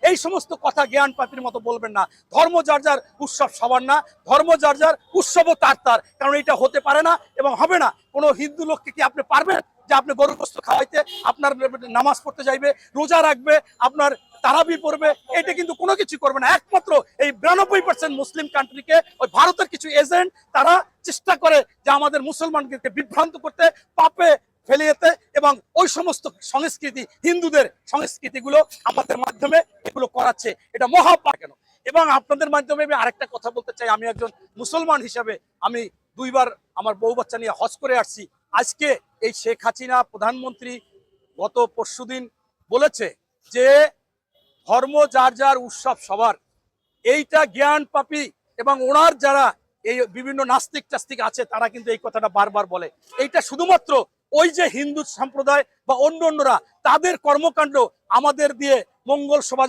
এই সমস্ত কথা জ্ঞান পাপীর মতো বলবেন না। ধর্ম যার যার, উৎসব সবার না। ধর্ম যার যার, উৎসবও তার তার। কারণ এটা হতে পারে না এবং হবে না। কোনো হিন্দু লোককে কি আপনি পারবেন যে আপনি গরু গোস্ত খাওয়াইতে, আপনার নামাজ পড়তে যাইবে, রোজা রাখবে, আপনার তারাবি পড়বে? এটা কিন্তু কোনো কিছু করবে না। একমাত্র এই 92% মুসলিম কান্ট্রিকে ওই ভারতের কিছু এজেন্ট তারা চেষ্টা করে যে আমাদের মুসলমানকে বিভ্রান্ত করতে, পাপে ফেলে যেতে, এবং ওই সমস্ত সংস্কৃতি, হিন্দুদের সংস্কৃতিগুলো আমাদের মাধ্যমে এগুলো করাচ্ছে। এটা মহাপাপ কেন? এবং আপনাদের মাধ্যমে আমি আরেকটা কথা বলতে চাই। আমি একজন মুসলমান হিসাবে আমি 2বার আমার বউ বাচ্চা নিয়ে হজ করে আসছি। আজকে এই শেখ হাসিনা প্রধানমন্ত্রী গত পরশুদিন বলেছে যে ধর্ম যার যার, উৎসব সবার। এইটা জ্ঞান পাপী এবং ওনার যারা এই বিভিন্ন নাস্তিক টাস্তিক আছে তারা কিন্তু এই কথাটা বারবার বলে। এইটা শুধুমাত্র ওই যে হিন্দু সম্প্রদায় বা অন্যরা তাদের কর্মকাণ্ড আমাদের দিয়ে মঙ্গল শোভা